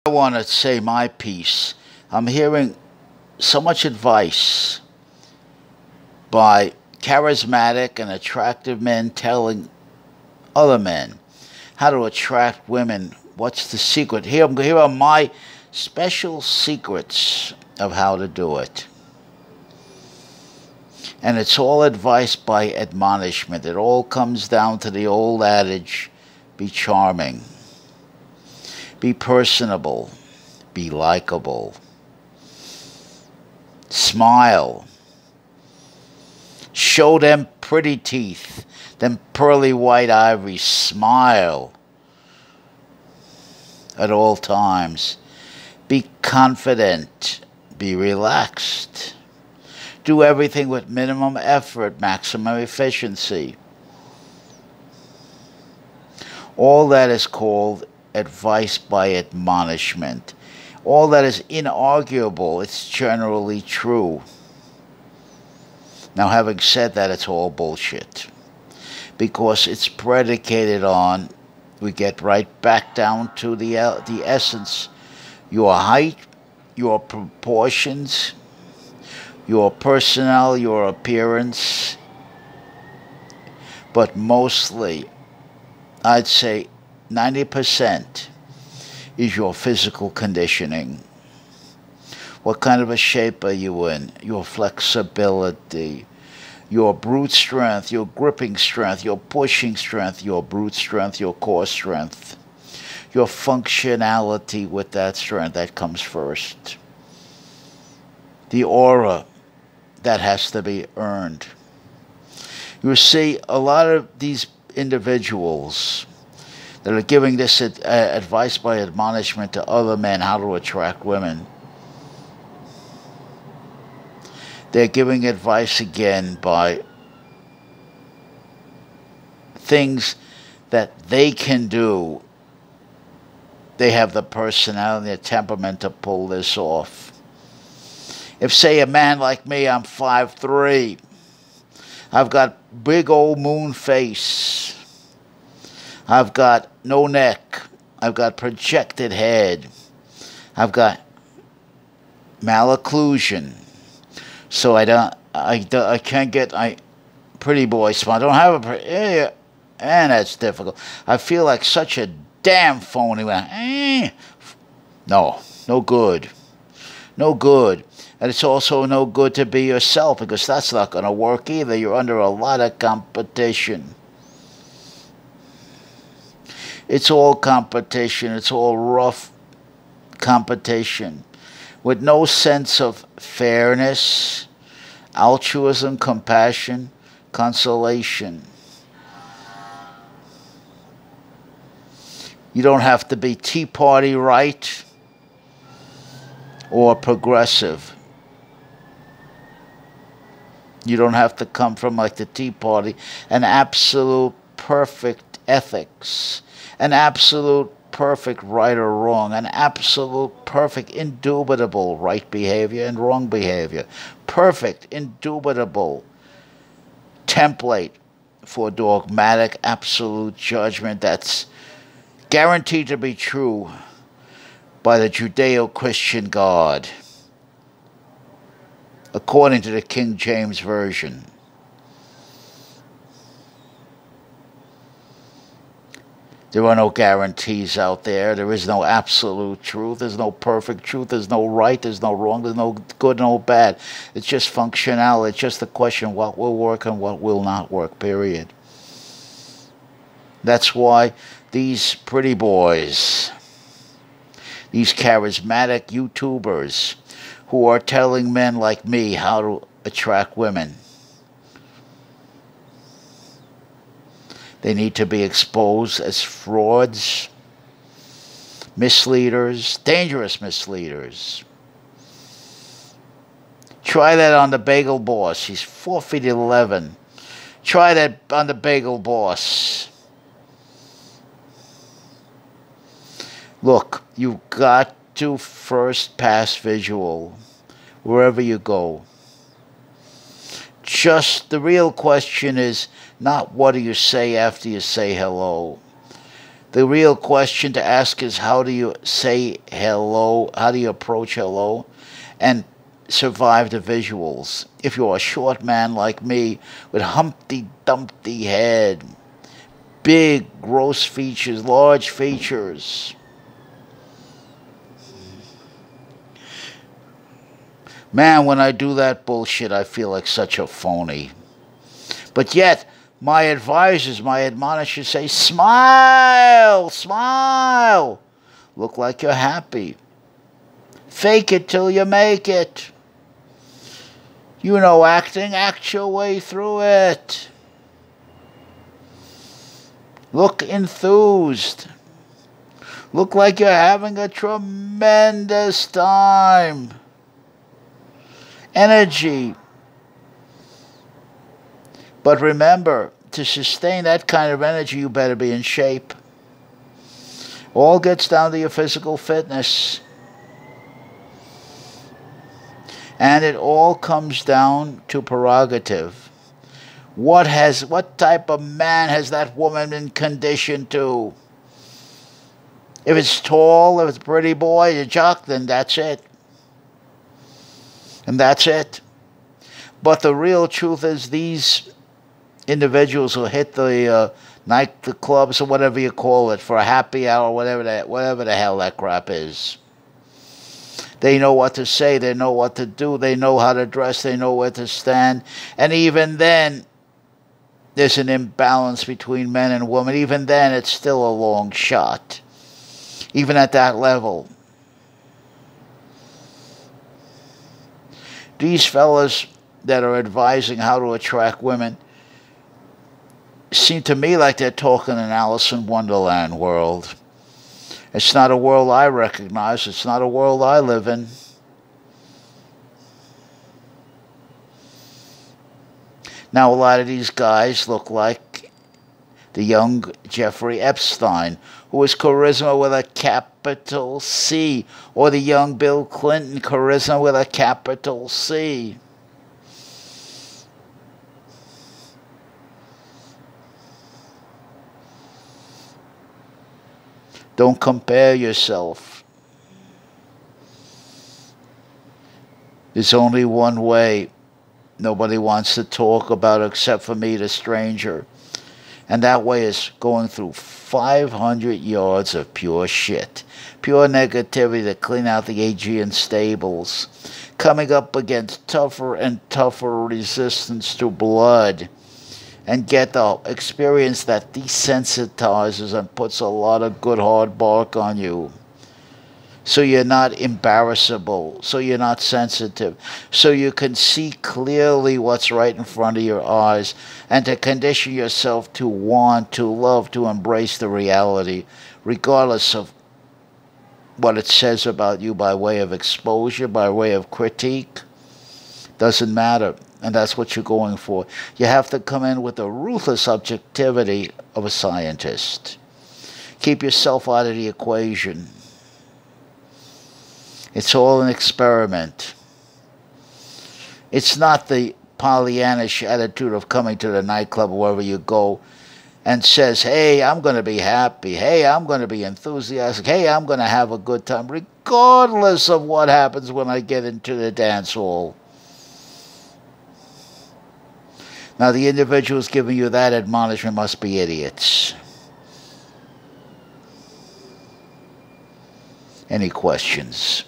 I want to say my piece. I'm hearing so much advice by charismatic and attractive men telling other men how to attract women. What's the secret? Here are my special secrets of how to do it. And it's all advice by admonishment. It all comes down to the old adage, be charming, be personable, be likable, smile, show them pretty teeth, them pearly white ivories, smile at all times. Be confident, be relaxed. Do everything with minimum effort, maximum efficiency. All that is called advice by admonishment. All that is inarguable, it's generally true. Now, having said that, it's all bullshit. Because it's predicated on, we get right back down to the essence. Your height, your proportions, your personnel, your appearance. But mostly, I'd say 90% is your physical conditioning. What kind of a shape are you in? Your flexibility, your brute strength, your gripping strength, your pushing strength, your brute strength, your core strength, your functionality with that strength, that comes first. The aura, that has to be earned. You see, a lot of these individuals that are giving this advice by admonishment to other men how to attract women, they're giving advice again by things that they can do. They have the personality, the temperament to pull this off. If, say, a man like me, I'm 5'3", I've got big old moon face, I've got no neck, I've got projected head, I've got malocclusion, so I can't get my pretty boy smile. I don't have a and that's difficult. I feel like such a damn phony. No, no good, no good. And it's also no good to be yourself, because that's not going to work either. You're under a lot of competition. It's all competition. It's all rough competition with no sense of fairness, altruism, compassion, consolation. You don't have to be Tea Party right or progressive. You don't have to come from like the Tea Party, an absolute perfect ethics, an absolute perfect right or wrong, an absolute perfect indubitable right behavior and wrong behavior, perfect indubitable template for dogmatic absolute judgment that's guaranteed to be true by the Judeo-Christian God, according to the King James Version. There are no guarantees out there. There is no absolute truth. There's no perfect truth. There's no right. There's no wrong. There's no good, no bad. It's just functional. It's just a question what will work and what will not work, period. That's why these pretty boys, these charismatic YouTubers who are telling men like me how to attract women, they need to be exposed as frauds, misleaders, dangerous misleaders. Try that on the Bagel Boss. He's 4'11". Try that on the Bagel Boss. Look, you've got to first pass visual wherever you go. The real question is not what do you say after you say hello. The real question to ask is, how do you say hello? How do you approach hello? And survive the visuals. If you're a short man like me with Humpty Dumpty head, big gross features, large features, man, when I do that bullshit, I feel like such a phony. But yet, my advisors, my admonishers say, smile, smile. Look like you're happy. Fake it till you make it. You know acting, act your way through it. Look enthused. Look like you're having a tremendous time. Energy. But remember, to sustain that kind of energy, you better be in shape. All gets down to your physical fitness. And it all comes down to prerogative. What type of man has that woman been conditioned to? If it's tall, if it's a pretty boy, a jock, then that's it. And that's it. But the real truth is, these individuals who hit the clubs or whatever you call it for a happy hour, whatever the hell that crap is. They know what to say, they know what to do, they know how to dress, they know where to stand. And even then, there's an imbalance between men and women. Even then, it's still a long shot. Even at that level. These fellas that are advising how to attract women seem to me like they're talking in Alice in Wonderland world. It's not a world I recognize. It's not a world I live in. Now, a lot of these guys look like the young Jeffrey Epstein, who was charisma with a capital C, or the young Bill Clinton, charisma with a capital C. Don't compare yourself. There's only one way nobody wants to talk about except for me, the stranger. And that way is going through 500 yards of pure shit. Pure negativity to clean out the Aegean stables. Coming up against tougher and tougher resistance to blood. And get the experience that desensitizes and puts a lot of good hard bark on you. So you're not embarrassable. So you're not sensitive. So you can see clearly what's right in front of your eyes. And to condition yourself to want, to love, to embrace the reality. Regardless of what it says about you by way of exposure, by way of critique. Doesn't matter. And that's what you're going for. You have to come in with the ruthless objectivity of a scientist. Keep yourself out of the equation. It's all an experiment. It's not the Pollyannish attitude of coming to the nightclub or wherever you go and says, hey, I'm going to be happy. Hey, I'm going to be enthusiastic. Hey, I'm going to have a good time, regardless of what happens when I get into the dance hall. Now, the individuals giving you that admonishment must be idiots. Any questions?